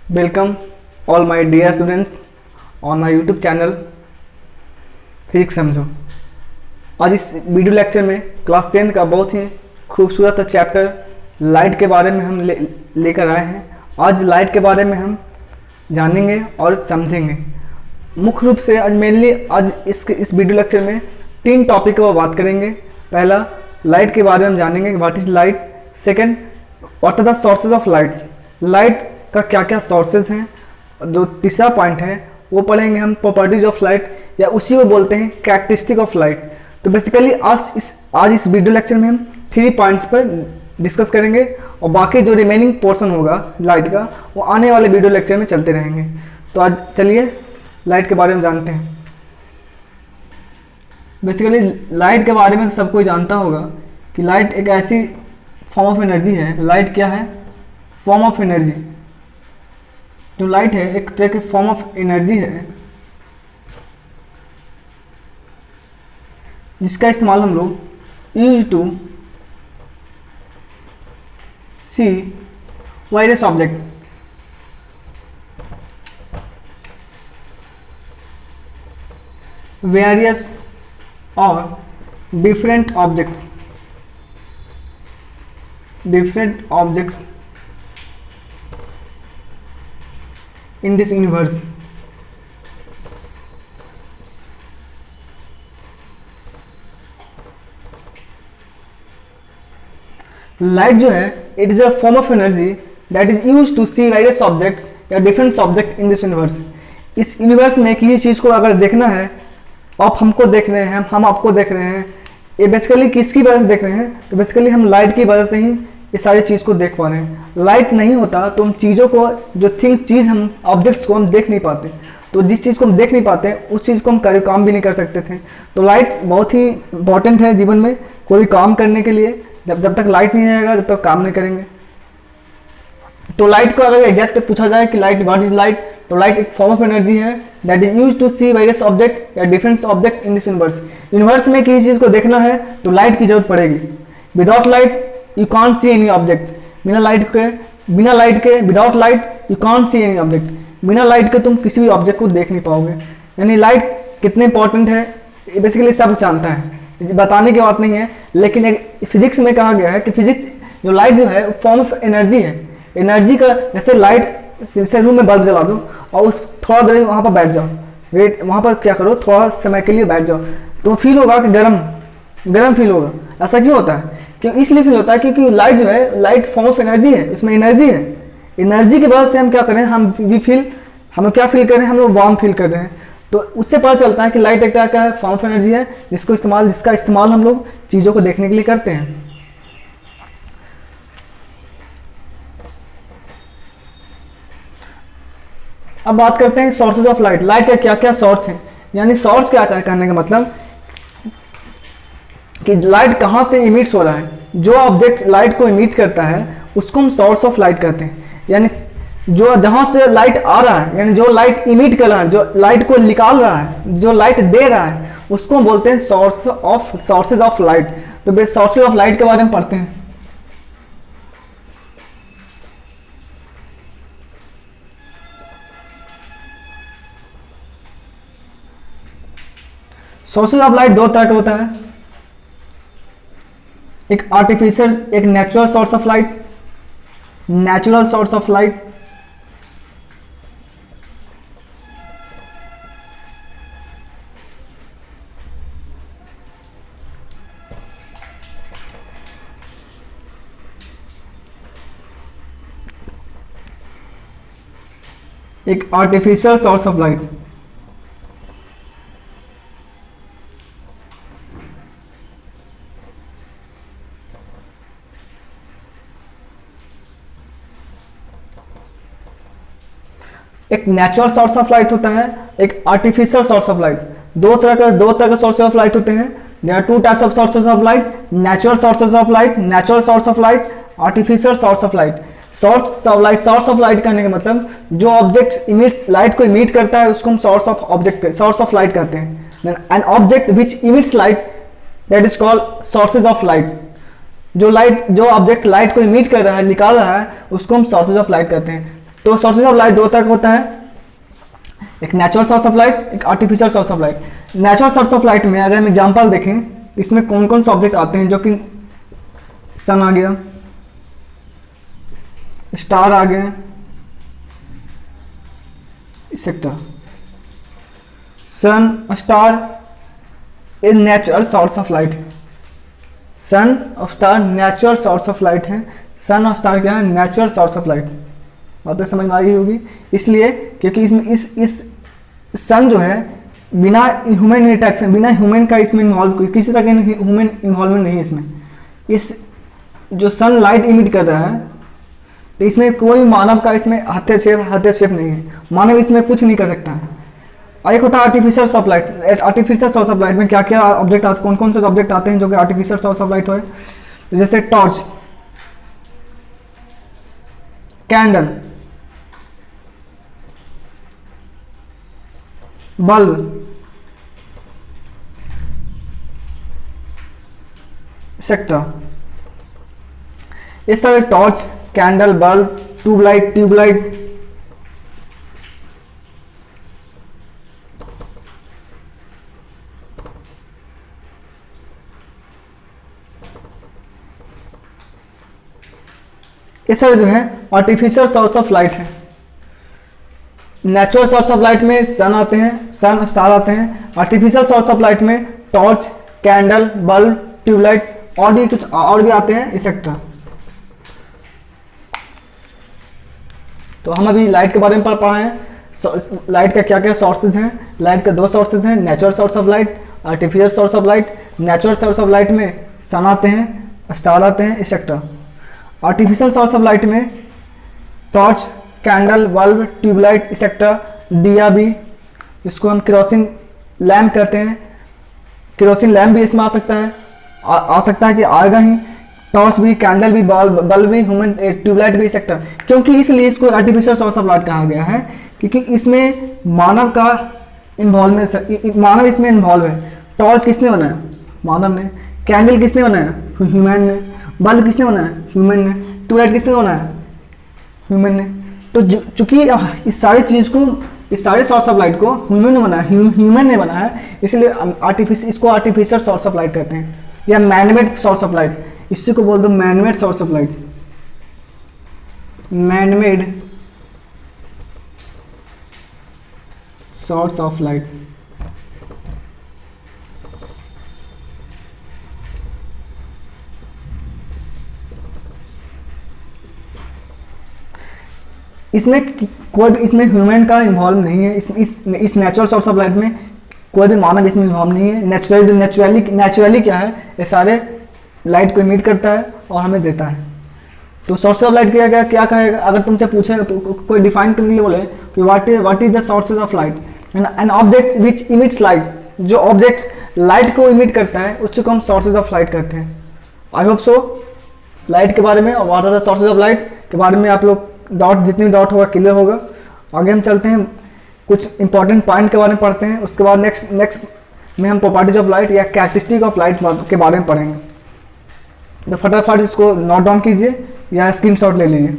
Welcome all my dear students on my YouTube channel physics समझो। आज इस video lecture में क्लास 10 का बहुत ही खूबसूरत चैप्टर लाइट के बारे में हम लेकर आए हैं। आज लाइट के बारे में हम जानेंगे और समझेंगे। मुख्य रूप से आज मेनली आज इस वीडियो लेक्चर में 3 टॉपिक पर बात करेंगे। पहला, लाइट के बारे में जानेंगे, what is light. Second, what are the sources of light, light का क्या क्या सोर्सेज हैं। जो तीसरा पॉइंट है वो पढ़ेंगे हम प्रॉपर्टीज ऑफ लाइट, या उसी को बोलते हैं कैरेक्टरिस्टिक ऑफ लाइट। तो बेसिकली आज इस वीडियो लेक्चर में हम 3 पॉइंट्स पर डिस्कस करेंगे और बाकी जो रिमेनिंग पोर्शन होगा लाइट का वो आने वाले वीडियो लेक्चर में चलते रहेंगे। तो आज चलिए लाइट के बारे में जानते हैं। बेसिकली लाइट के बारे में सब कोई जानता होगा कि लाइट एक ऐसी फॉर्म ऑफ एनर्जी है। लाइट क्या है? Form of energy. जो लाइट है एक तरह की फॉर्म ऑफ एनर्जी है जिसका इस्तेमाल हम लोग use to see various object, various और different objects in this universe। Light जो है it is a form of energy that is use to see various objects या different object in this universe. इस यूनिवर्स में किसी चीज़ को अगर देखना है, आप हमको देख रहे हैं, हम आपको देख रहे हैं, ये बेसिकली किसकी वजह से देख रहे हैं? तो बेसिकली हम लाइट की वजह से ही ये सारी चीज़ को देख पा रहे हैं। लाइट नहीं होता तो हम चीज़ों को, जो चीज़ हम ऑब्जेक्ट्स को हम देख नहीं पाते। तो जिस चीज़ को हम देख नहीं पाते उस चीज़ को हम काम भी नहीं कर सकते थे। तो लाइट बहुत ही इंपॉर्टेंट है जीवन में कोई काम करने के लिए। जब तक लाइट नहीं आएगा तब तक काम नहीं करेंगे। तो लाइट को अगर एग्जैक्ट पूछा जाए कि लाइट व्हाट इज लाइट, तो लाइट एक फॉर्म ऑफ एनर्जी है that is use to see various object या different object in this universe. Universe में किसी चीज़ को देखना है तो लाइट की जरूरत पड़ेगी। Without light you can't see any object. बिना लाइट के without light you can't see any object. बिना लाइट के तुम किसी भी ऑब्जेक्ट को देख नहीं पाओगे। यानी लाइट कितने इंपॉर्टेंट है बेसिकली सब जानता है, बताने की बात नहीं है। लेकिन एक फिजिक्स में कहा गया है कि फिजिक्स जो लाइट जो है फॉर्म ऑफ एनर्जी है। एनर्जी का जैसे लाइट, जैसे रूम में बल्ब जला दो और उस थोड़ा देर वहाँ पर बैठ जाओ, वेट वहाँ पर क्या करो, थोड़ा समय के लिए बैठ जाओ, तो फील होगा कि गर्म फील होगा। ऐसा क्यों होता है? क्यों? इसलिए फील होता है क्योंकि लाइट जो है, लाइट फॉर्म ऑफ एनर्जी है, इसमें एनर्जी है। एनर्जी की वजह से हम क्या करें, हम क्या फील कर रहे हैं, हम लोग वार्म फील कर रहे हैं। तो उससे पता चलता है कि लाइट एक तरह का है फॉर्म ऑफ एनर्जी है जिसका इस्तेमाल हम लोग चीज़ों को देखने के लिए करते हैं। अब बात करते हैं सोर्सेज ऑफ लाइट। लाइट का क्या क्या सोर्स है, यानी सोर्स क्या कहने का मतलब कि लाइट कहाँ से इमिट्स हो रहा है। जो ऑब्जेक्ट लाइट को इमिट करता है उसको हम सोर्स ऑफ लाइट कहते हैं। यानी जो जहाँ से लाइट आ रहा है, यानी जो लाइट इमिट कर रहा है, जो लाइट को निकाल रहा है, जो लाइट दे रहा है, उसको हम बोलते हैं सोर्सेज ऑफ लाइट। तो बेस सोर्सेज ऑफ लाइट के बारे में पढ़ते हैं। सोर्सेज ऑफ लाइट 2 तरह का होता है, एक आर्टिफिशियल, एक natural source of light. Natural source of light एक आर्टिफिशियल सोर्स ऑफ लाइट। एक नेचुरल सोर्स ऑफ लाइट होता है, एक आर्टिफिशियल सोर्स ऑफ लाइट। दो तरह का सोर्स ऑफ लाइट होते हैं। There are 2 types of sources of light, natural sources of light, natural source of light, artificial source of light. Source of light कहने का मतलब जो ऑब्जेक्ट इमिट्स, लाइट को इमिट करता है उसको हम सोर्स ऑफ लाइट कहते हैं। An object which emits light that is called sources of light. जो ऑब्जेक्ट लाइट को इमिट कर रहा है, निकाल रहा है, उसको हम सोर्सेज ऑफ लाइट कहते हैं। तो सोर्सेज ऑफ लाइट दो तरह का होता है, एक नेचुरल सोर्स ऑफ लाइट, एक artificial source of light. Natural source of light में अगर हम एग्जांपल देखें, इसमें कौन कौन से ऑब्जेक्ट आते हैं, जो कि सन आ गया, स्टार आ गए, etcetera. Sun star a natural source of light है, सन और star natural source of light है। सन और स्टार क्या है, नेचुरल सोर्स ऑफ लाइट। बातें समझ में आ गई होगी। इसलिए क्योंकि इसमें इस सन जो है बिना ह्यूमन इंटरेक्शन, बिना ह्यूमन का इसमें इन्वॉल्व, किसी तरह का ह्यूमन इन्वॉल्वमेंट नहीं है इसमें। इस जो सन लाइट इमिट कर रहा है, तो इसमें कोई मानव का इसमें हस्तक्षेप नहीं है, मानव इसमें कुछ नहीं कर सकता है। और एक होता है artificial source of light. Artificial source of light में क्या क्या ऑब्जेक्ट आते, कौन कौन से ऑब्जेक्ट आते हैं जो कि आर्टिफिशियल सोर्स ऑफ लाइट हो, जैसे टॉर्च, कैंडल, बल्ब, एक्सेट्रा। इस तरह टॉर्च, कैंडल, बल्ब, ट्यूबलाइट, ये सब जो है आर्टिफिशियल सोर्स ऑफ लाइट है। नेचुरल सोर्स ऑफ लाइट में सन आते हैं, सन स्टार आते हैं। आर्टिफिशियल सोर्स ऑफ लाइट में टॉर्च, कैंडल, बल्ब, ट्यूबलाइट और भी कुछ और भी आते हैं, एक्सेट्रा। तो हम अभी लाइट के बारे में पढ़ रहे हैं। लाइट का क्या क्या सोर्सेज हैं। लाइट के दो सोर्सेज हैं, natural source of light, artificial source of light. Natural source of light में सन आते हैं, स्टार आते हैं, etcetera. Artificial source of light में torch, candle, bulb, tubelight, etcetera. दिया भी, इसको हम केरोसिन लैम्प कहते हैं, केरोसिन लैम्प भी इसमें आ सकता है, आ सकता है कि आएगा ही। टॉर्च भी, कैंडल भी, बल्ब भी, ह्यूमन ट्यूबलाइट भी, एक्सेट्रा। क्योंकि इसलिए इसको आर्टिफिशियल सोर्स ऑफ लाइट कहा गया है, क्योंकि इसमें मानव का इन्वॉल्वमेंट, मानव इसमें इन्वॉल्व है। टॉर्च किसने बनाया, मानव ने। कैंडल किसने बनाया, ह्यूमन ने। बल्ब किसने बनाया, ह्यूमन ने। ट्यूबलाइट किसने बनाया, ह्यूमन ने। तो चूंकि इस सारी चीज़ को, इस सारे सोर्स ऑफ लाइट को ह्यूमन ने बनाया, ह्यूमन ने बनाया, इसलिए इसको आर्टिफिशियल सोर्स ऑफ लाइट कहते हैं, या मैनमेड सोर्स ऑफ लाइट। इसी को बोल दो manmade source of light, manmade source of light. इसमें कोई भी, इसमें ह्यूमन का इन्वॉल्व नहीं है। इस नेचुरल सोर्स ऑफ लाइट में कोई भी मानव इसमें इन्वॉल्व नहीं है। नेचुरली क्या है, ये सारे लाइट को इमिट करता है और हमें देता है। तो सोर्स ऑफ लाइट क्या कहेगा, अगर तुमसे पूछे, कोई डिफाइन करने के लिए बोले कि what is the sources of light, N object which emits light, जो ऑब्जेक्ट लाइट को इमिट करता है उसको हम सोर्सेज ऑफ लाइट कहते हैं। आई होप सो लाइट के बारे में और what are the sources of light के बारे में आप लोग डाउट, जितनी भी डाउट होगा क्लियर होगा। आगे हम चलते हैं, कुछ इंपॉर्टेंट पॉइंट के बारे में पढ़ते हैं। उसके बाद नेक्स्ट में हम प्रॉपर्टीज ऑफ लाइट या कैरेक्टरिस्टिक ऑफ लाइट के बारे में पढ़ेंगे। तो फटाफट इसको नोट डाउन कीजिए या स्क्रीनशॉट ले लीजिए।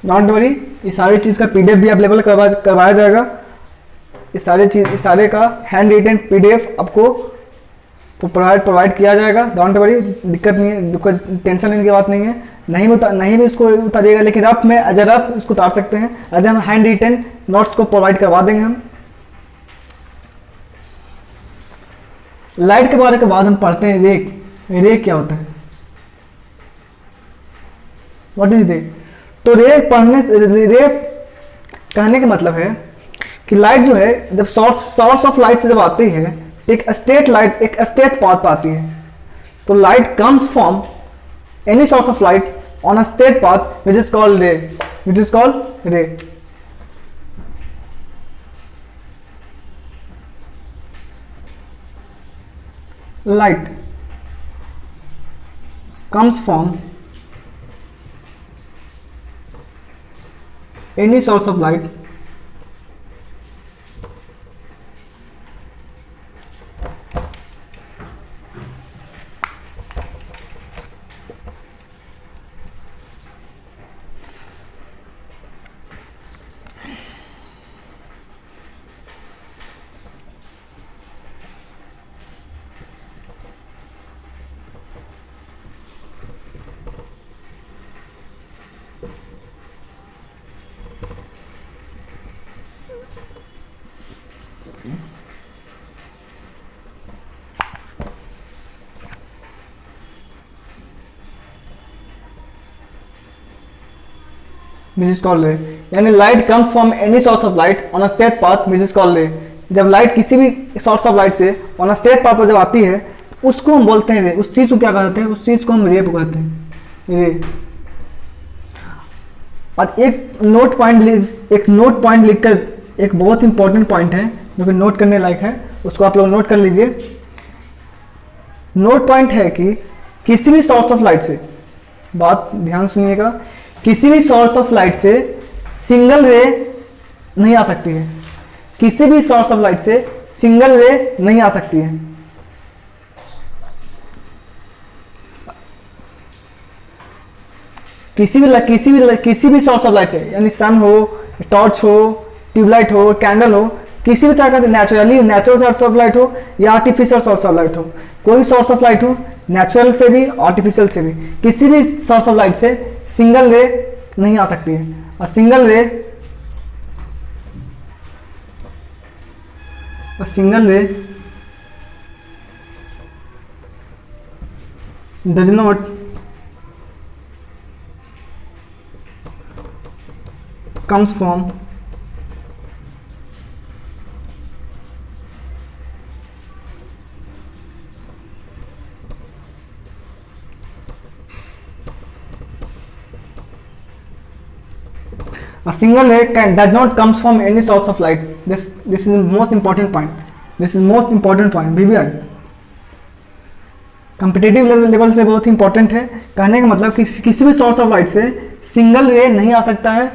नॉट वरी, ये सारी चीज़ का पीडीएफ भी अवेलेबल करवाया जाएगा। ये सारे का हैंड रिटन पीडीएफ आपको प्रोवाइड किया जाएगा। डोंट वरी, दिक्कत नहीं है, टेंशन लेने की बात नहीं है। नहीं भी उसको उतारिएगा, लेकिन रफ में एज रफ उसको उतार सकते हैं। एज हम हैंड रिटन नोट्स को प्रोवाइड करवा देंगे हम। लाइट के बारे के बाद हम पढ़ते हैं रे। रे क्या होता है, व्हाट इज रे। तो रे कहने का मतलब है कि लाइट जो है, जब सोर्स ऑफ लाइट से जब आती है, एक स्टेट पाथ पर आती है। तो light comes from any source of light on a straight path which is called ray, which is called ray. Light comes from any source of light this is called ray. यानी light comes from any source of light on a straight path, this is called ray. जब light किसी भी source of light से on a straight path पर जब आती है उसको हम बोलते हैं रे। उस चीज को क्या कहते हैं? उस चीज को हम रे कहते हैं, रे। और एक नोट पॉइंट लिखकर, एक बहुत इंपॉर्टेंट पॉइंट है जो कि नोट करने लायक है, उसको आप लोग नोट कर लीजिए। नोट पॉइंट है कि किसी भी सोर्स ऑफ लाइट से, बात ध्यान सुनिएगा, किसी भी सोर्स ऑफ लाइट से सिंगल रे नहीं आ सकती है। किसी भी सोर्स ऑफ लाइट से सिंगल रे नहीं आ सकती है। किसी भी सोर्स ऑफ लाइट से, यानी सन हो, टॉर्च हो, ट्यूबलाइट हो, कैंडल हो, किसी भी तरह का नेचुरल सोर्स ऑफ लाइट हो या आर्टिफिशियल सोर्स ऑफ लाइट हो, कोई भी सोर्स ऑफ लाइट हो, नेचुरल से भी आर्टिफिशियल से भी, किसी भी सोर्स ऑफ लाइट से सिंगल रे नहीं आ सकती है। और सिंगल रे does not comes from a single ray does not comes from any source of light. This is the most important point. This is most important point. BBI competitive level से बहुत important है। कहने का मतलब कि किसी भी सोर्स ऑफ लाइट से सिंगल रे नहीं आ सकता है।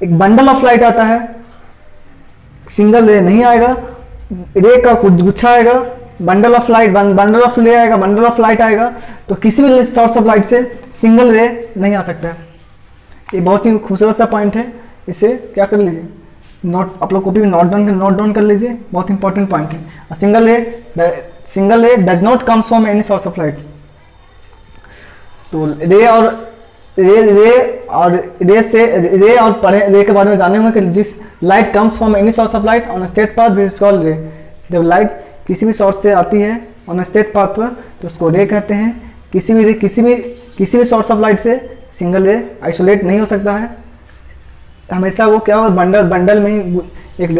एक बंडल ऑफ लाइट आता है, सिंगल रे नहीं आएगा, रे का कुछ गुच्छा आएगा, bundle of light, bundle of रे आएगा, बंडल ऑफ लाइट आएगा, तो किसी भी सोर्स ऑफ लाइट से सिंगल रे नहीं आ सकता है। ये बहुत ही खूबसूरत सा पॉइंट है, इसे क्या कर लीजिए, नोट, आप लोग कॉपी में नोट डाउन कर लीजिए, बहुत इंपॉर्टेंट पॉइंट है। सिंगल रे does not comes from any source of light. तो रे के बारे में जाने होंगे कि जिस light comes from any source of light on straight path, this is called ray. जब लाइट किसी भी सोर्स से आती है ऑन स्ट्रेट पाथ पर तो उसको रे कहते हैं। किसी भी सोर्स ऑफ लाइट से सिंगल रे आइसोलेट नहीं हो सकता है। हमेशा वो क्या हो, बंडल में ही एक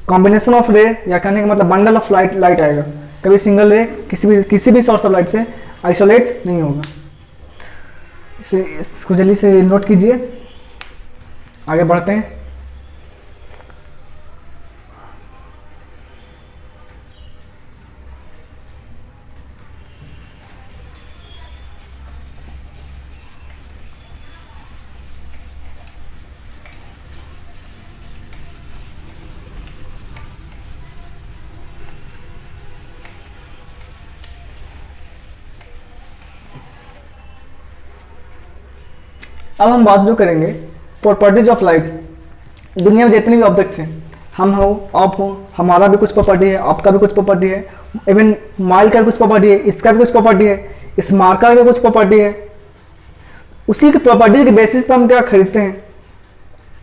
कॉम्बिनेशन ऑफ रे, या कहने का मतलब बंडल ऑफ लाइट आएगा। कभी सिंगल रे किसी भी सोर्स ऑफ लाइट से आइसोलेट नहीं होगा। इसको जल्दी से नोट कीजिए, आगे बढ़ते हैं। अब हम बात जो करेंगे प्रॉपर्टीज ऑफ लाइट। दुनिया में जितने भी ऑब्जेक्ट्स हैं, हम हो, आप हो, हमारा भी कुछ प्रॉपर्टी है, आपका भी कुछ प्रॉपर्टी है, इवन माइल का भी कुछ प्रॉपर्टी है, इसका भी कुछ प्रॉपर्टी है, इस मार्कर का कुछ प्रॉपर्टी है। उसी के प्रॉपर्टी के बेसिस पर हम क्या खरीदते हैं।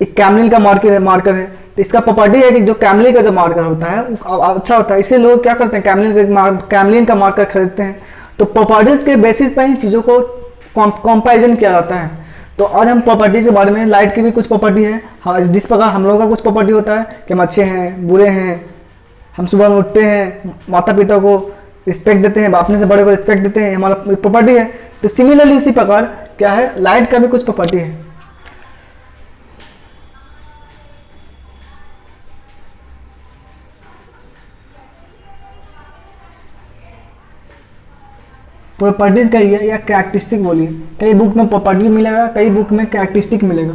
एक कैमलिन का मार्कर है, तो इसका प्रॉपर्टी है कि जो कैमलिन का जो मार्कर होता है वो अच्छा होता है, इसलिए लोग क्या करते हैं, कैमलिन का मार्कर खरीदते हैं। तो प्रॉपर्टीज के बेसिस पर ही चीज़ों को कंपैरिजन किया जाता है। तो आज हम प्रॉपर्टीज के बारे में, लाइट की भी कुछ प्रॉपर्टी है, हाँ, जिस प्रकार हम लोगों का कुछ प्रॉपर्टी होता है कि हम अच्छे हैं, बुरे हैं, हम सुबह में उठते हैं, माता पिता को रिस्पेक्ट देते हैं, अपने से बड़े को रिस्पेक्ट देते हैं, हमारा प्रॉपर्टी है। तो सिमिलरली उसी प्रकार क्या है, लाइट का भी कुछ प्रॉपर्टी है। प्रॉपर्टीज कहिए या कैरेक्टरिस्टिक बोलिए। कई बुक में प्रॉपर्टीज मिलेगा, कई बुक में कैरेक्टरिस्टिक मिलेगा।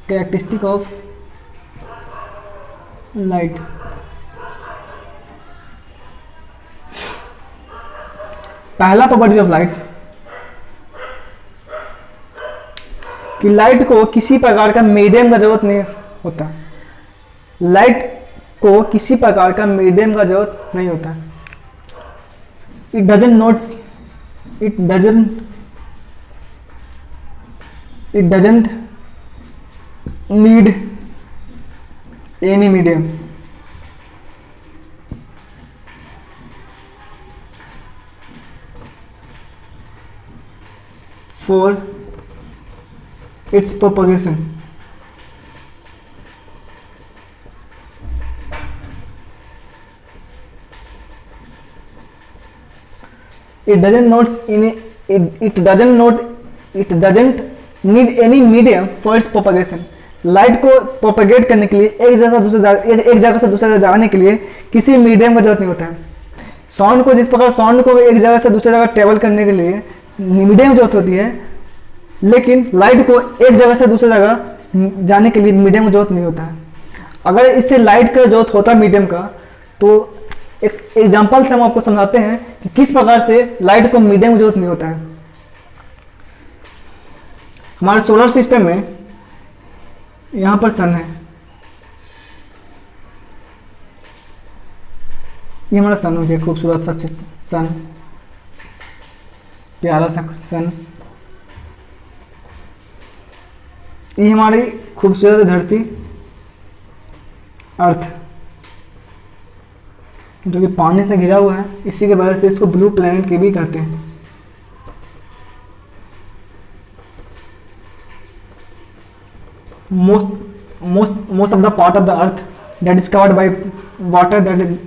Characteristic of light. पहला प्रॉपर्टी ऑफ लाइट कि लाइट को किसी प्रकार का मीडियम का जरूरत नहीं होता। लाइट को किसी प्रकार का मीडियम का जरूरत नहीं होता। It doesn't need any medium. for its propagation. It doesn't need any medium for its propagation. Light को प्रोपेगेट करने के लिए एक जगह से दूसरे जगह जाने के लिए किसी मीडियम का जरूरत नहीं होता है। साउंड को जिस प्रकार साउंड को एक जगह से दूसरी जगह ट्रेवल करने के लिए मीडियम की जरूरत होती है, लेकिन लाइट को एक जगह से दूसरी जगह जाने के लिए मीडियम की जरूरत नहीं होता है। अगर इससे लाइट का जरूरत होता है मीडियम का, तो एक एग्जांपल से हम आपको समझाते हैं कि किस प्रकार से लाइट को मीडियम की जरूरत नहीं होता है। हमारे सोलर सिस्टम में यहां पर सन है, ये हमारा सन हो गया, खूबसूरत सा सन, प्यारा सा सन। ये हमारी खूबसूरत धरती अर्थ, जो कि पानी से घिरा हुआ है, इसी के वजह से इसको ब्लू प्लैनेट के भी कहते हैं। most of the part of the earth that is covered by water,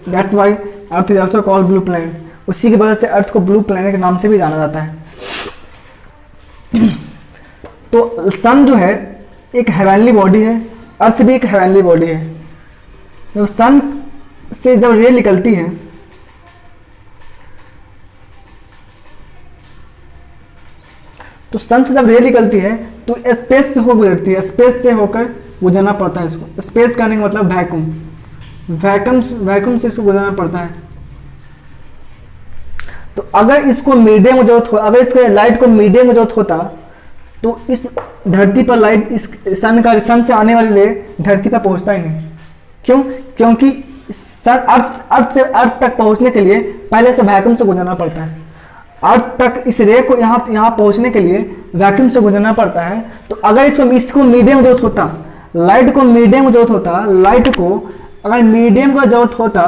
that's why earth is also called blue planet। उसी की वजह से अर्थ को ब्लू प्लैनेट के नाम से भी जाना जाता है। तो सन जो है एक हेवनली बॉडी है, अर्थ भी एक हेवनली बॉडी है। जब सन से जब रे निकलती है तो सन से जब रे निकलती है तो स्पेस से होकर गुजरती है, स्पेस से होकर गुजरना पड़ता है इसको। स्पेस कहने का मतलब वैक्यूम, वैक्यूम से इसको गुजरना पड़ता है। तो अगर इसको मीडियम की जरूरत हो, अगर इसको लाइट को मीडियम की जरूरत होता तो इस धरती पर लाइट, इस सन से आने वाली रे धरती पर पहुंचता ही नहीं। क्यों? क्योंकि अर्थ तक पहुंचने के लिए पहले से वैक्यूम से गुजरना पड़ता है। अर्थ तक इस रे को यहाँ पहुंचने के लिए वैक्यूम से गुजरना पड़ता है। तो अगर इसको मीडियम जरूरत होता, लाइट को मीडियम जरूरत होता, लाइट को अगर मीडियम का जरूरत होता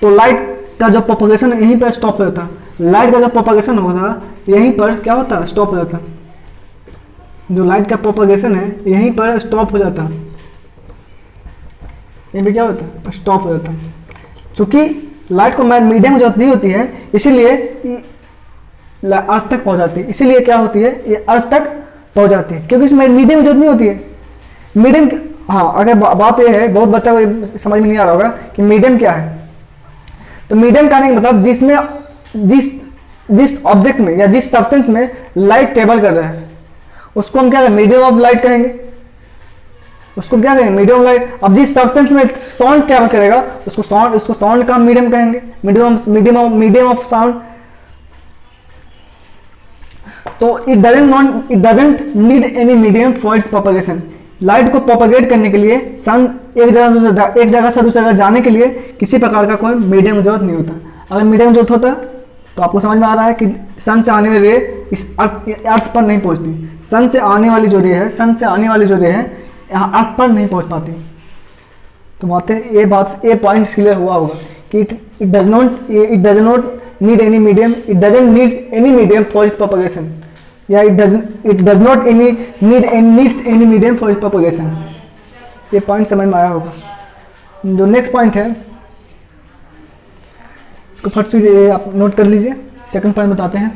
तो लाइट का जो प्रोपगेशन यहीं पर स्टॉप हो जाता। लाइट का जो प्रोपगेशन होता यहीं पर क्या होता? स्टॉप हो जाता। जो लाइट का प्रोपगेशन है यहीं पर स्टॉप हो जाता, यहीं पर क्या होता? स्टॉप हो जाता। चूंकि लाइट को मीडियम की जरूरत नहीं होती है, इसीलिए अर्थ तक पहुंच जाती है। इसीलिए क्या होती है? ये अर्थ तक पहुंच जाती है, क्योंकि इसमें मीडियम की जरूरत नहीं होती है। मीडियम, हाँ, अगर बात ये है, बहुत बच्चा को समझ में नहीं आ रहा होगा कि मीडियम क्या है। तो मीडियम कहने का मतलब जिसमें जिस ऑब्जेक्ट में या जिस सब्सटेंस में लाइट ट्रेवल कर रहा है उसको हम क्या कहेंगे? मीडियम ऑफ लाइट कहेंगे। उसको क्या कहेंगे? Medium of light. अब जिस सब्सटेंस में साउंड ट्रेवल करेगा उसको साउंड का मीडियम कहेंगे, मीडियम ऑफ साउंड। तो it doesn't need any medium for its propagation. Light को प्रोपगेट करने के लिए सन एक जगह से दूसरी जगह जाने के लिए किसी प्रकार का कोई मीडियम की जरूरत नहीं होता। अगर मीडियम जरूरत होता तो आपको समझ में आ रहा है कि सन से आने वाली रे इस अर्थ पर नहीं पहुंचती। सन से आने वाली जो रे है यहाँ अर्थ पर नहीं पहुंच पाती। तो बातें ये पॉइंट क्लियर हुआ होगा कि it does not need any medium, it doesn't need any medium for its propagation, या it does not needs any medium for its propagation. ये पॉइंट समझ में आया होगा। जो नेक्स्ट पॉइंट है इसको फट से आप नोट कर लीजिए। सेकंड पॉइंट बताते हैं।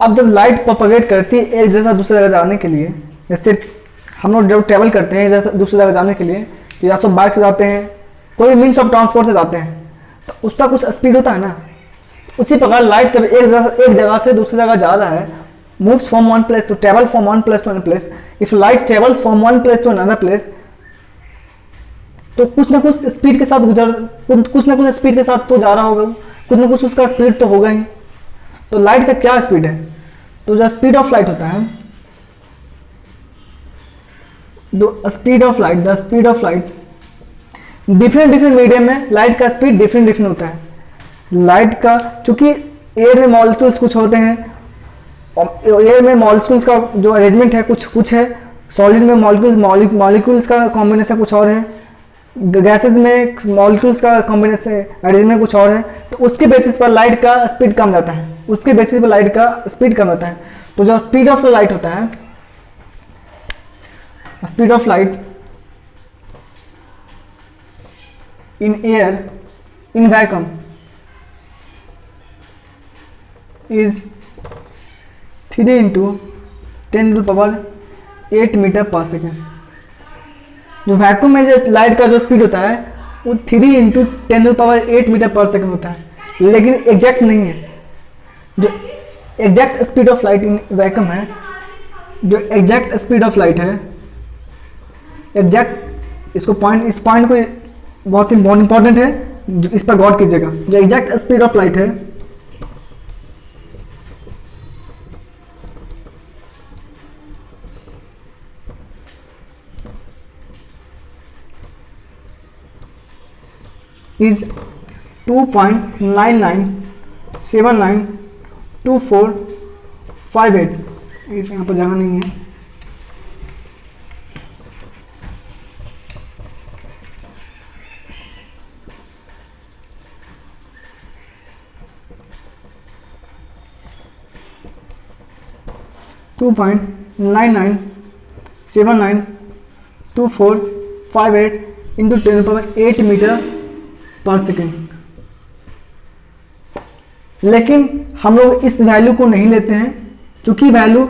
अब जब लाइट प्रोपगेट करती है एक जगह दूसरी जगह जाने के लिए, जैसे हम लोग जब ट्रेवल करते हैं एक जगह दूसरी जगह जाने के लिए, तो या तो बाइक से जाते हैं, कोई मीन्स ऑफ ट्रांसपोर्ट से जाते हैं, तो उसका कुछ स्पीड होता है ना। उसी प्रकार लाइट जब एक जगह से दूसरी जगह जा रहा है, moves from one place to travel from one place to another place, if light travels from one place to another place, तो कुछ ना कुछ स्पीड के साथ कुछ ना कुछ स्पीड के साथ तो जा रहा होगा, कुछ ना कुछ उसका स्पीड तो होगा ही। तो लाइट का क्या स्पीड है? तो जो स्पीड ऑफ लाइट होता है, the speed of light different medium में लाइट का स्पीड डिफरेंट होता है। लाइट का, चूंकि एयर में मॉलिक्यूल्स कुछ होते हैं, एयर में मॉलिक्यूल्स का जो अरेंजमेंट है कुछ है, सॉलिड में मॉलिक्यूल्स का कॉम्बिनेशन कुछ और है, गैसेस में मॉलिक्यूल्स का कॉम्बिनेशन अरेंजमेंट कुछ और है, तो उसके बेसिस पर लाइट का स्पीड कम जाता है, उसके बेसिस पर लाइट का स्पीड कम जाता है। तो जो स्पीड ऑफ लाइट होता है, speed of light in air in vacuum is 3 × 10⁸ metre per second. जो वैक्यूम में जो लाइट का जो स्पीड होता है वो 3 × 10⁸ मीटर पर सेकेंड होता है, लेकिन एग्जैक्ट नहीं है। जो exact speed of light in vacuum है, जो एग्जैक्ट स्पीड ऑफ लाइट है, एग्जैक्ट इस पॉइंट को बहुत इंपॉर्टेंट है, इस पर गौर कीजिएगा। जो एग्जैक्ट स्पीड ऑफ लाइट है is 2.99792458। इस यहाँ पर जगह नहीं है। To 2.99792458 into 10⁸ metre per second. लेकिन हम लोग इस वैल्यू को नहीं लेते हैं, क्योंकि वैल्यू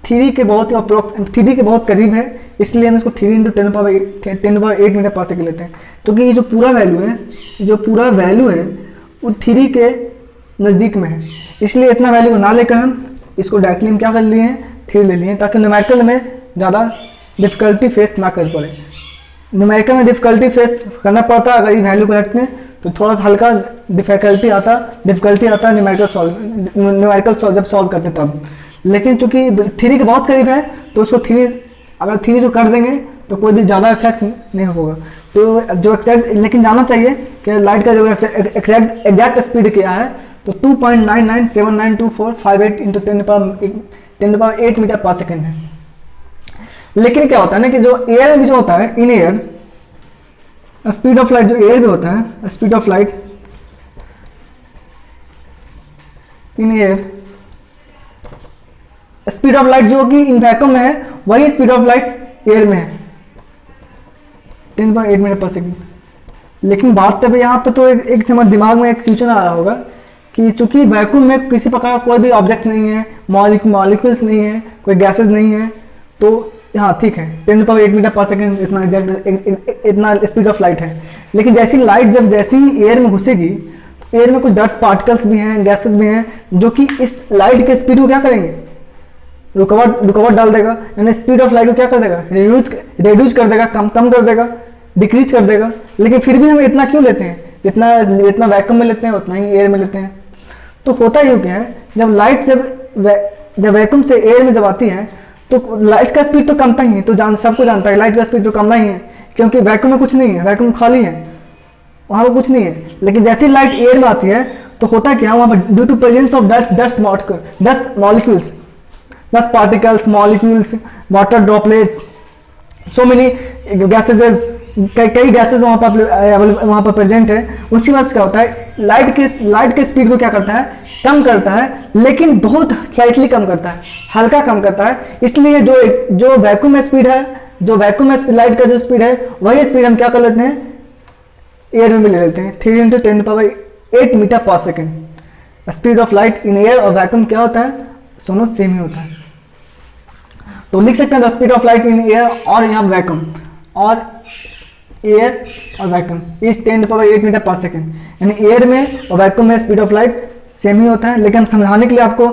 3 के बहुत करीब है, इसलिए हम इसको 3 × 10⁸ मीटर पर सेकेंड लेते हैं। क्योंकि ये जो पूरा वैल्यू है वो 3 के नज़दीक में है, इसलिए इतना वैल्यू ना लेकर हम इसको डायरेक्टली हम क्या कर लिए हैं, 3 ले लिए, ताकि न्यूमेरिकल में ज़्यादा डिफिकल्टी फेस ना कर पड़े। न्यूमेरिकल में डिफिकल्टी फेस करना पड़ता है अगर ये वैल्यू को रखते हैं, तो थोड़ा सा हल्का डिफिकल्टी आता न्यूमेरिकल जब सॉल्व करते तब। लेकिन चूंकि 3 के बहुत करीब है, तो उसको 3 जो कर देंगे तो कोई भी ज़्यादा इफेक्ट नहीं होगा। तो जो एक्जैक्ट, लेकिन जानना चाहिए कि लाइट का जो एग्जैक्ट स्पीड क्या है, तो 2.99792458 इंटू 10⁸ मीटर पर सेकेंड है। लेकिन क्या होता है ना कि जो एयर में जो होता है, in air speed of light, जो एयर में होता है speed of light in air, speed of light जो कि इन वैक्यूम में है, वही स्पीड ऑफ लाइट एयर में है 10⁸ मीटर पर सेकेंड। लेकिन बात तब यहाँ पे तो एक हमारे दिमाग में एक क्वेश्चन आ रहा होगा कि चूंकि वैक्यूम में किसी प्रकार का कोई भी ऑब्जेक्ट नहीं है, मॉलिक्यूल्स नहीं है, कोई गैसेस नहीं है, तो हाँ ठीक है 10⁸ मीटर पर सेकेंड इतना स्पीड ऑफ लाइट है। लेकिन जैसी एयर में घुसेगी, तो एयर में कुछ डस्ट पार्टिकल्स भी हैं, गैसेस भी हैं, जो कि इस लाइट के स्पीड को क्या करेंगे, रुकावट डाल देगा, यानी स्पीड ऑफ लाइट को क्या कर देगा, रिड्यूस कर देगा, कम कर देगा, डिक्रीज कर देगा। लेकिन फिर भी हम इतना क्यों लेते हैं, जितना वैक्यूम में लेते हैं उतना ही एयर में लेते हैं। तो होता ही क्या है, जब लाइट जब वैक्यूम से एयर में जब आती है, तो लाइट का स्पीड तो कमता ही है, तो सबको जानता है लाइट का स्पीड तो कमना ही है, क्योंकि वैक्यूम में कुछ नहीं है, वैक्यूम खाली है, वहाँ पर कुछ नहीं है। लेकिन जैसे लाइट एयर में आती है, तो होता क्या, वहाँ पर due to presence of dust molecules, dust particles, molecules, water droplets, so many gases, कई गैसेज वहाँ पर प्रेजेंट है। उसकी वजह से क्या होता है, लाइट के स्पीड को क्या करता है, कम करता है, लेकिन बहुत स्लाइटली कम करता है, हल्का कम करता है। इसलिए जो वैक्यूम में स्पीड है, जो वैक्यूम में लाइट का जो स्पीड है, वही स्पीड हम क्या कर लेते हैं, एयर में भी ले लेते हैं, 3 × 10⁸ metre per second. Speed of light in air और वैक्यूम क्या होता है, दोनों सेम ही होता है। तो लिख सकते हैं the speed of light in air और यहाँ वैक्यूम, और एयर और vacuum is 10⁸ metre per second, यानी एयर में और वैक्यूम में स्पीड ऑफ लाइट सेम ही होता है। लेकिन हम समझाने के लिए आपको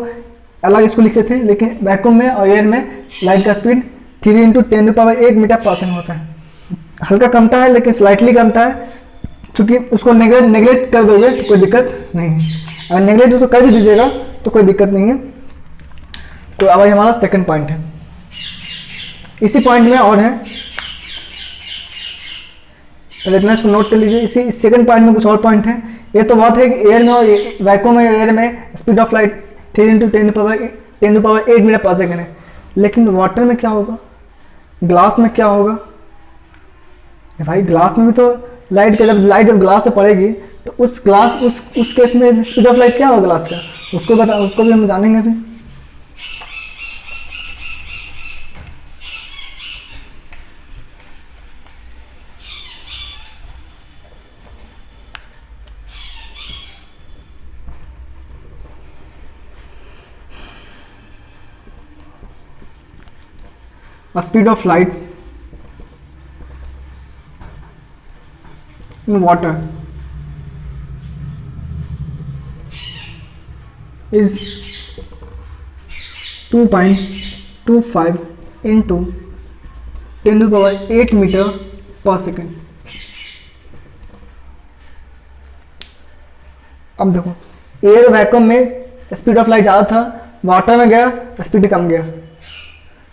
अलग इसको लिखे थे, लेकिन वैक्यूम में और एयर में लाइट का स्पीड 3 × 10⁸ मीटर पर सेकेंड होता है। हल्का कमता है लेकिन स्लाइटली कमता है, क्योंकि उसको नेगलेक्ट कर दोगे तो कोई दिक्कत नहीं है, अगर नेगलेक्ट उसको कर भी दीजिएगा तो कोई दिक्कत नहीं है। तो अब हमारा सेकंड पॉइंट है, इसी पॉइंट में और है, पहले इतना इसको नोट कर लीजिए। इसी सेकंड पॉइंट में कुछ और पॉइंट है। ये तो बात है कि एयर में और वैक्यूम में एयर में speed of light 3 × 10⁸ metre per second है, लेकिन वाटर में क्या होगा, ग्लास में क्या होगा? भाई ग्लास में भी तो लाइट का जब ग्लास में पड़ेगी तो उस केस में स्पीड ऑफ लाइट क्या होगा ग्लास का, उसको भी हम जानेंगे अभी। Speed of light in water is 2.25 into 10⁸ metre per second. अब देखो एयर वैक्यूम में स्पीड ऑफ लाइट ज़्यादा था, वाटर में गया स्पीड कम गया,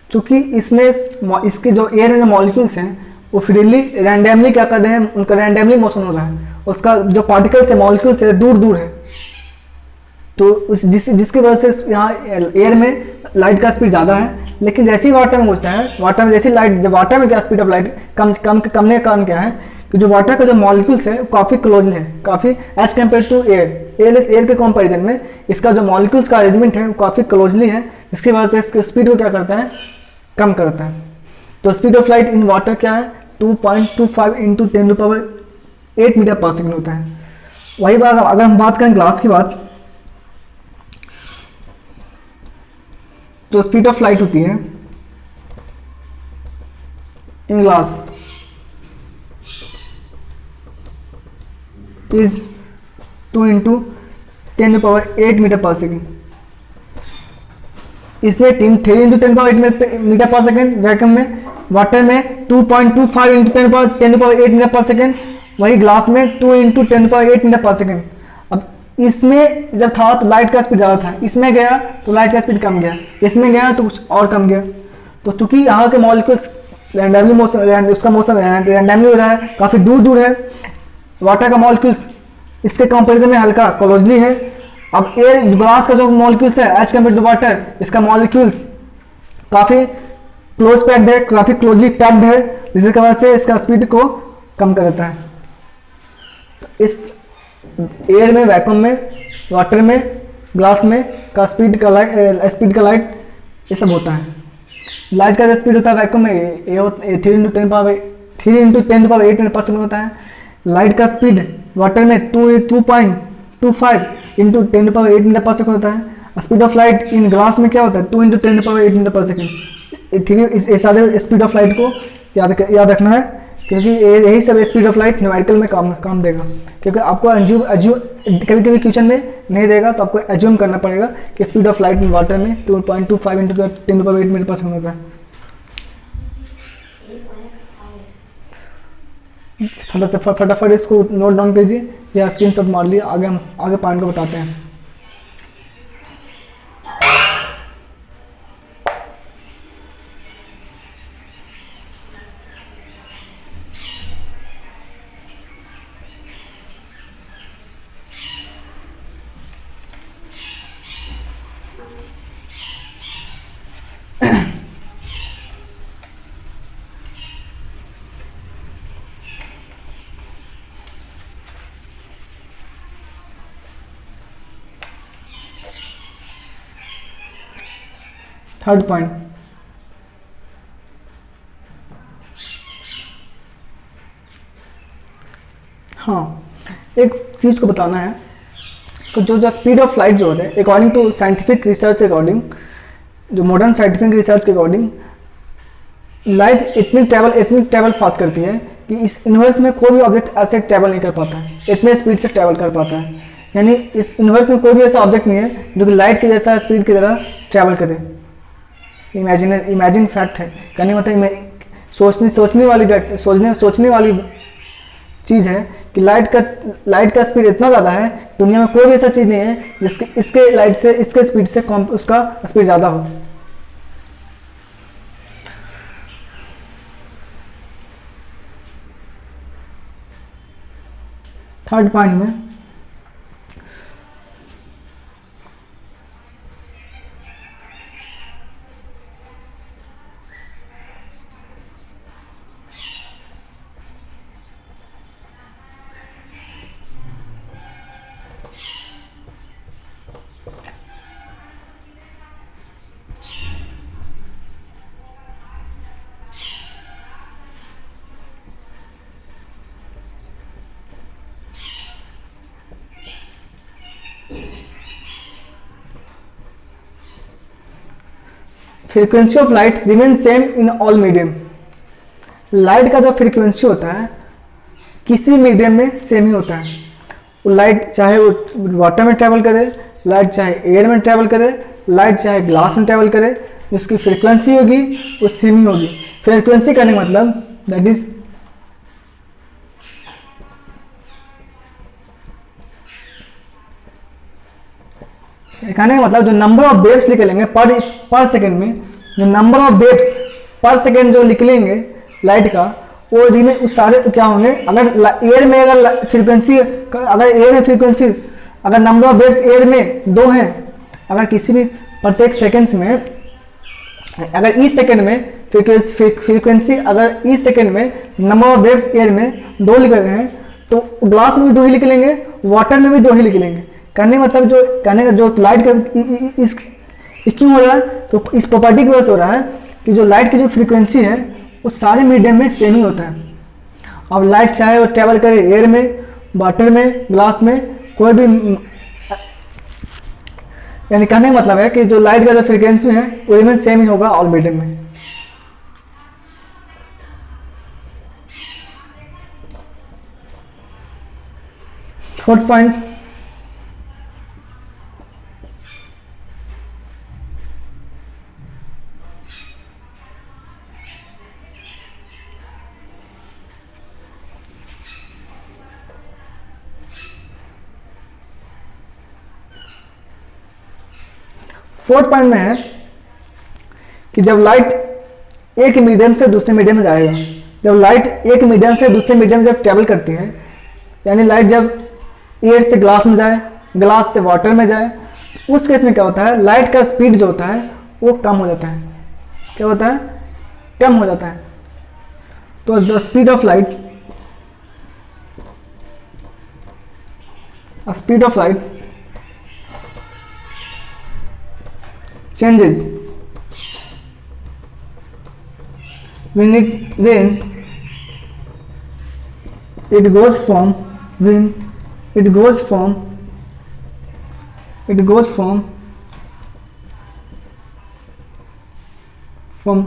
क्योंकि इसके जो एयर में जो मॉलिक्यूल्स हैं वो फ्रीली रैंडमली क्या कर रहे हैं, उनका रैंडमली मोशन हो रहा है, उसका जो पार्टिकल्स है मॉलिक्यूल्स है दूर दूर है, तो जिसकी वजह से यहाँ एयर में लाइट का स्पीड ज़्यादा है। लेकिन जैसे ही वाटर में घुसता है, वाटर में जैसी लाइट, जब वाटर में क्या स्पीड ऑफ लाइट कमने का कारण क्या है कि जो वाटर का जो मॉलिक्यूल्स है वो काफ़ी क्लोजली है, काफ़ी एज कम्पेयर टू एयर के कंपेरिजन में इसका जो मॉलिक्यूल्स का अरेंजमेंट है वो काफ़ी क्लोजली है, जिसकी वजह से इसकी स्पीड को क्या करता है, कम करता है। तो speed of light in water क्या है, 2.25 × 10⁸ मीटर पर सेकेंड होता है। वही बात अगर हम बात करें ग्लास की बात, तो स्पीड ऑफ लाइट होती है in glass is 2 × 10⁸ metre per second. इसमें 3 × 10⁸ मीटर पर सेकेंड वैक्यूम में, वाटर में 2.25 × 10⁸ मीटर पर सेकेंड, वही ग्लास में 2 × 10⁸ मीटर पर सेकेंड। अब इसमें जब था तो लाइट का स्पीड ज़्यादा था, इसमें गया तो लाइट का स्पीड कम गया, इसमें गया तो कुछ और कम गया। तो चूंकि यहाँ के मॉलिक्यूल्स रैंडमली मोशन, उसका मोशन रैंडमली हो रहा है, काफ़ी दूर दूर है, वाटर का मॉलिक्यूल्स इसके कंपेरिजन में हल्का क्लोजली है। अब एयर ग्लास का जो मॉलिक्यूल्स है एज कम्पेयर टू वाटर, इसका मॉलिक्यूल्स काफ़ी क्लोज पैक्ड है, काफ़ी क्लोजली पैक्ड है, जिसकी वजह से इसका स्पीड को कम कर देता है। तो इस एयर में, वैक्यूम में, वाटर में, ग्लास में का स्पीड का लाइट ये सब होता है। लाइट का जो स्पीड होता है वैक्यूम में ये 3 × 10⁸ मीटर पर सेकेंड होता है। लाइट का स्पीड वाटर में 2.25 × 10⁸ मीटर पर सेकेंड होता है। Speed of light in glass में क्या होता है, 2 × 10⁸ मीटर पर सेकेंड। इस सारे स्पीड ऑफ लाइट को याद रखना है, क्योंकि यही सब स्पीड ऑफ लाइट न्यूमेरिकल में काम देगा। क्योंकि आपको कभी क्वेश्चन में नहीं देगा तो आपको एज्यूम करना पड़ेगा कि speed of light in water में 2.25 × 10⁸ मीटर पर सेकेंड होता है। फटाफट इसको नोट डाउन कीजिए या स्क्रीनशॉट मार लिए, आगे पॉइंट को बताते हैं। थर्ड पॉइंट, हाँ एक चीज को बताना है तो जो स्पीड ऑफ लाइट जो होता है अकॉर्डिंग टू साइंटिफिक रिसर्च के अकॉर्डिंग, जो मॉडर्न साइंटिफिक रिसर्च के अकॉर्डिंग, लाइट इतनी ट्रैवल फास्ट करती है कि इस यूनिवर्स में कोई भी ऑब्जेक्ट ऐसे ट्रैवल नहीं कर पाता है, इतने स्पीड से ट्रैवल कर पाता है। यानी इस यूनिवर्स में कोई भी ऐसा ऑब्जेक्ट नहीं है जो कि लाइट के जैसा स्पीड की तरह ट्रैवल करे। इमेजिन फैक्ट है, कहने मतलब सोचने वाली चीज़ है कि लाइट का स्पीड इतना ज़्यादा है, दुनिया में कोई भी ऐसा चीज़ नहीं है जिसके इसके स्पीड से कम उसका स्पीड ज़्यादा हो। थर्ड पॉइंट में frequency of light remain same in all medium. Light का जो फ्रीक्वेंसी होता है किसी भी मीडियम में सेम ही होता है। वो लाइट चाहे वो वाटर में ट्रैवल करे, लाइट चाहे एयर में ट्रैवल करे, लाइट चाहे ग्लास में ट्रैवल करे, उसकी फ्रीक्वेंसी होगी वो सेम ही होगी। फ्रीक्वेंसी करने का मतलब दैट इज कहने का मतलब जो नंबर ऑफ वेव्स निकलेंगे पर सेकेंड में, जो नंबर ऑफ वेव्स पर सेकेंड जो निकलेंगे लाइट का, वो दिन उस सारे क्या होंगे। अगर एयर में फ्रीक्वेंसी अगर नंबर ऑफ वेव्स एयर में 2 हैं, अगर किसी भी प्रत्येक सेकेंड्स में अगर इस सेकेंड में फ्रीक्वेंसी अगर इस सेकेंड में नंबर ऑफ वेव्स एयर में 2 लिख रहे हैं, तो ग्लास में भी 2 ही निकलेंगे, वाटर में भी 2 ही निकलेंगे। कहने का जो लाइट का क्यों हो रहा है, तो इस प्रॉपर्टी की वजह से हो रहा है कि जो लाइट की जो फ्रीक्वेंसी है वो सारे मीडियम में सेम ही होता है। अब लाइट चाहे वो ट्रैवल करे एयर में, वाटर में, ग्लास में, कोई भी, यानी कहने का मतलब है कि जो लाइट का जो फ्रीक्वेंसी है वो रिमेन सेम ही होगा ऑल मीडियम में। फोर्थ पॉइंट, फोर्थ पॉइंट में है कि जब लाइट एक मीडियम से दूसरे मीडियम में जाएगा, जब लाइट एक मीडियम से दूसरे मीडियम जब ट्रेवल करती है, यानी लाइट जब एयर से ग्लास में जाए, ग्लास से वाटर में जाए, उस केस में क्या होता है, लाइट का स्पीड जो होता है वो कम हो जाता है। क्या होता है? कम हो जाता है। तो the speed of light changes when it goes from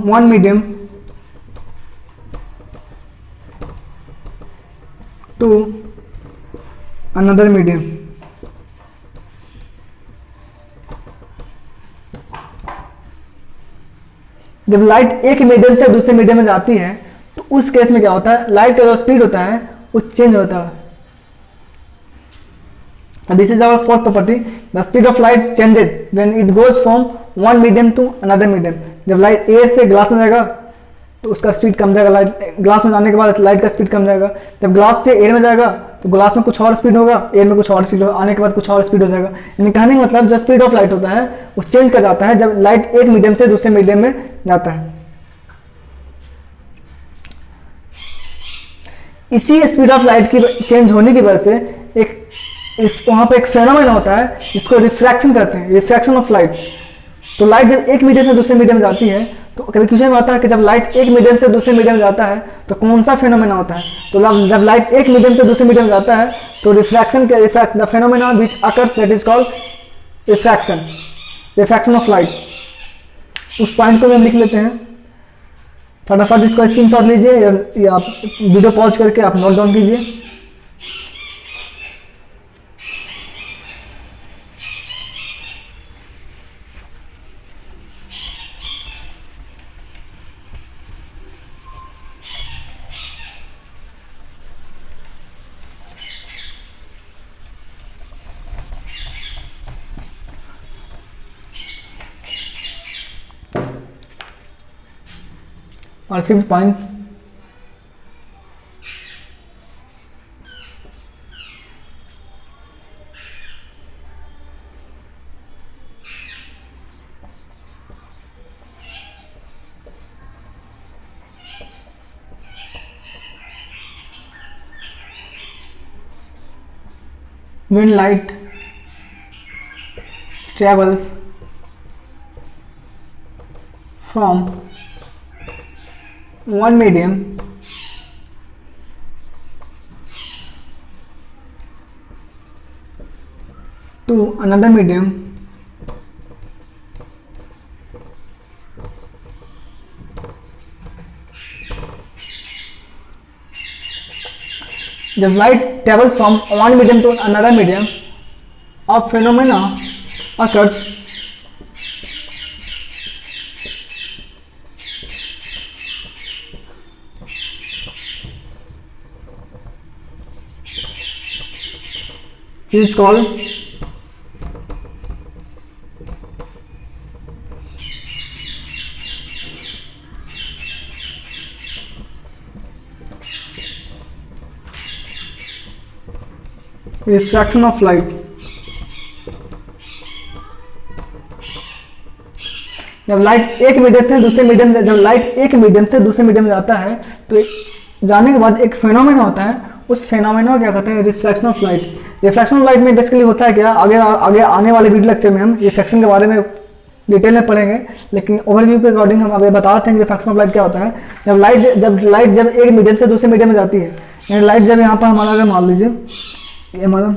one medium to another medium। जब लाइट एक मीडियम से दूसरे मीडियम में जाती है तो उस केस में क्या होता है, लाइट का जो स्पीड होता है वो चेंज होता है। This is our fourth property, the speed of light changes when it goes from one medium to another medium. जब लाइट एयर से ग्लास में जाएगा तो उसका स्पीड कम जाएगा, लाइट ग्लास में जाने के बाद लाइट का स्पीड कम जाएगा। जब ग्लास से एयर में जाएगा तो ग्लास में कुछ और स्पीड होगा, एयर में कुछ और स्पीड होगा, आने के बाद कुछ और स्पीड हो जाएगा। यानी कहने का मतलब जो स्पीड ऑफ लाइट होता है वो चेंज कर जाता है जब लाइट एक मीडियम से दूसरे मीडियम में जाता है। इसी स्पीड ऑफ लाइट की चेंज होने की वजह से वहां पे एक फेनोमेना होता है जिसको रिफ्रैक्शन कहते हैं, रिफ्रैक्शन ऑफ लाइट। तो लाइट जब एक मीडियम से दूसरे मीडियम में जाती है तो कभी क्वेश्चन में आता है कि जब लाइट एक मीडियम से दूसरे मीडियम में जाता है तो कौन सा फेनोमेना होता है। तो जब लाइट एक मीडियम से दूसरे मीडियम में जाता है तो रिफ्रैक्शन के the phenomena which occurs that is called refraction of light. उस पॉइंट को भी हम लिख लेते हैं। फटाफट इसको स्क्रीनशॉट लीजिए या आप वीडियो पॉज करके आप नोट डाउन कीजिए। और 5th point, when light travels from one medium to another medium, जब light travels from one medium to another medium, a phenomena occurs is called refraction of light। जब light एक medium से दूसरे medium जब light एक medium से दूसरे medium में जाता है तो जाने के बाद एक फेनोमेना होता है, उस फेनोमेना को क्या कहते हैं, reflection of light. Reflection of light में बेसिकली होता है क्या, आगे आगे आने वाले वीडियो लेक्चर में हम रिफ्लेक्शन के बारे में डिटेल में पढ़ेंगे, लेकिन ओवरव्यू के अकॉर्डिंग हम अभी बताते हैं कि रिफ्लेक्शन ऑफ लाइट क्या होता है। जब लाइट एक मीडियम से दूसरे मीडियम में जाती है, यानी लाइट जब यहाँ पर हमारा, अगर मान लीजिए ये हमारा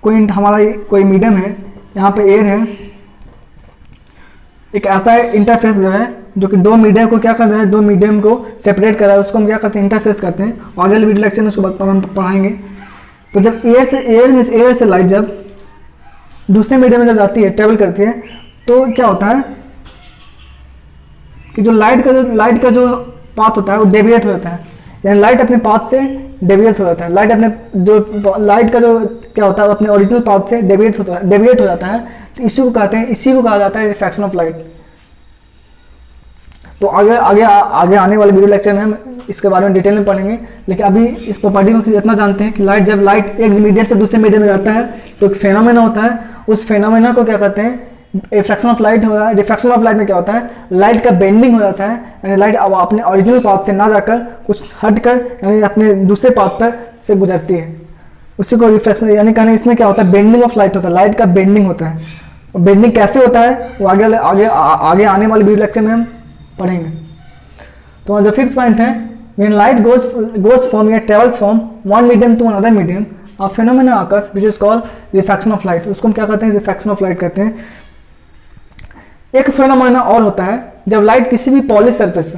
कोई मीडियम है, यहाँ पे एयर है, एक ऐसा इंटरफेस जो है जो कि दो मीडियम को क्या कर रहा है, दो मीडियम को सेपरेट कर रहा है, उसको हम क्या करते हैं, इंटरफेस करते हैं। आगे वाले वीडियो लेक्चर में उसको हम पढ़ाएंगे। तो जब एयर से लाइट जब दूसरे मीडियम में जब जाती है, ट्रेवल करती है, तो क्या होता है कि जो लाइट का जो पाथ होता है वो डेविएट हो जाता है, यानी लाइट अपने पाथ से डेविएट हो जाता है। लाइट का जो क्या होता है अपने ओरिजिनल पाथ से डेविएट हो जाता है। तो इसी को कहा जाता है रिफ्रैक्शन ऑफ लाइट। तो आगे आने वाले वीडियो लेक्चर में हम इसके बारे में डिटेल में पढ़ेंगे, लेकिन अभी इस प्रॉपर्टी को इतना जानते हैं कि जब लाइट एक मीडियम से दूसरे मीडियम में जाता है तो एक फेनोमेना होता है, उस फेनोमेना को क्या कहते हैं, रिफ्रैक्शन ऑफ लाइट होता है। रिफ्रैक्शन ऑफ लाइट में क्या होता है, लाइट का बेंडिंग हो जाता है, यानी लाइट अब अपने ओरिजिनल पाथ से ना जाकर कुछ हट कर यानी अपने दूसरे पाथ पर से गुजरती है, उसी को रिफ्रैक्शन, यानी कहने इसमें क्या होता है, बेंडिंग ऑफ लाइट होता है, लाइट का बेंडिंग होता है। और बेंडिंग कैसे होता है वो आगे आने वाले वीडियो लेक्चर में हम पढ़ेंगे। तो जो 5th पॉइंट है, व्हेन लाइट गोज फ्रॉम या travels from one medium to another medium, a phenomena occurs which is called refraction of light. उसको हम क्या कहते हैं, रिफ्रैक्शन ऑफ लाइट कहते हैं। एक फेनोमेना और होता है, जब लाइट किसी भी पॉलिश सरफेस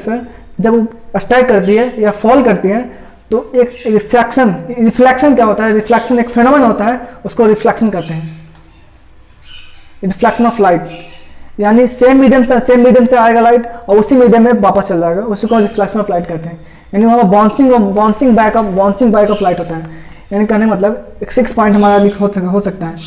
पर जब स्ट्राइक करती है या फॉल करती है तो एक रिफ्लेक्शन क्या होता है, रिफ्लेक्शन एक फेनोमेना होता है, उसको रिफ्लेक्शन कहते हैं, रिफ्लेक्शन ऑफ लाइट। यानी सेम मीडियम से आएगा लाइट और उसी मीडियम में वापस चल जाएगा, उसी को रिफ्लेक्शन ऑफ लाइट कहते हैं। यानी वहाँ बाउंसिंग बैक ऑफ लाइट होता है। यानी कहने मतलब एक 6 पॉइंट हमारा हो सकता है।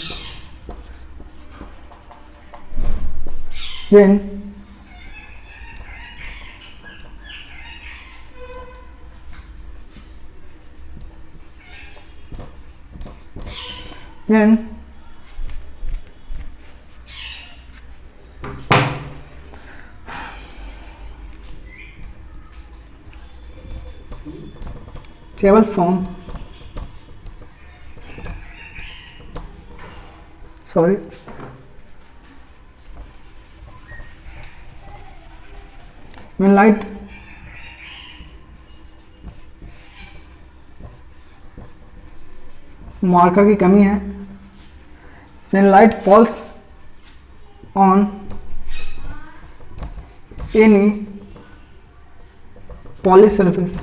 When travels from sorry, when light marker की कमी है, when light falls on any polished surface,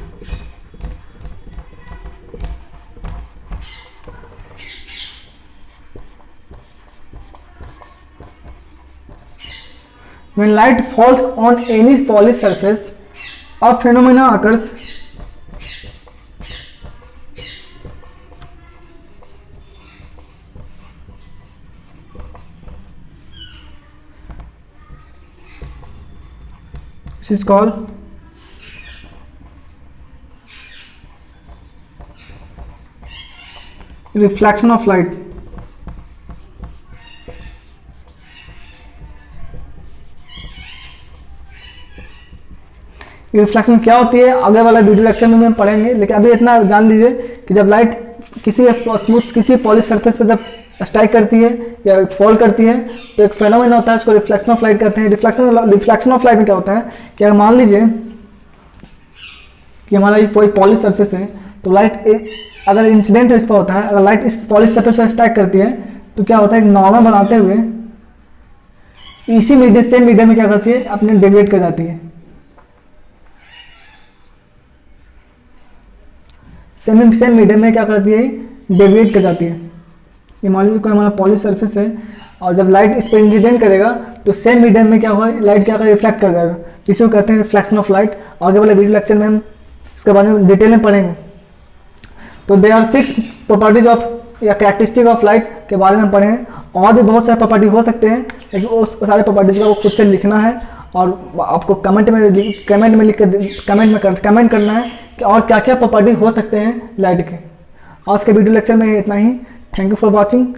when light falls on any polished surface, a phenomena occurs which is called reflection of light. Reflection क्या होती है आगे वाला video lecture में हम पढ़ेंगे, लेकिन अभी इतना जान लीजिए कि जब लाइट किसी स्मूथ किसी पॉलिश सरफेस पर जब स्ट्राइक करती है या फॉल करती है तो एक फेनोमेना होता है, उसको रिफ्लेक्शन ऑफ लाइट कहते हैं। रिफ्लेक्शन ऑफ लाइट में क्या होता है कि अगर मान लीजिए कि हमारा कोई पॉलिश सरफेस है तो लाइट अगर इंसिडेंट इस पर होता है, अगर लाइट इस पॉलिश सरफेस पर स्ट्राइक करती है तो क्या होता है, एक नॉर्मल बनाते हुए इसी मीडियम सेम मीडियम में क्या करती है, अपने डेविएट कर जाती है। सेम मीडियम में क्या करती है, डेविएट कर जाती है। ये मान लीजिए कोई हमारा पॉलिश सरफेस है और जब लाइट इस पर इंसिडेंट करेगा तो सेम मीडियम में क्या होगा, लाइट क्या करेगा, रिफ्लेक्ट कर जाएगा। इसको कहते हैं रिफ्लेक्शन ऑफ लाइट। आगे वाले वीडियो लेक्चर में हम इसके बारे में डिटेल में पढ़ेंगे। तो दे आर 6 प्रॉपर्टीज ऑफ या कैरेक्टरिस्टिक ऑफ लाइट के बारे में हम पढ़े हैं। और भी बहुत सारे प्रॉपर्टी हो सकते हैं, लेकिन उस सारे प्रॉपर्टीज को खुद से लिखना है और आपको कमेंट में लिख कर कमेंट करना है कि और क्या क्या प्रॉपर्टी हो सकते हैं लाइट के। आज के वीडियो लेक्चर में इतना ही। Thank you for watching.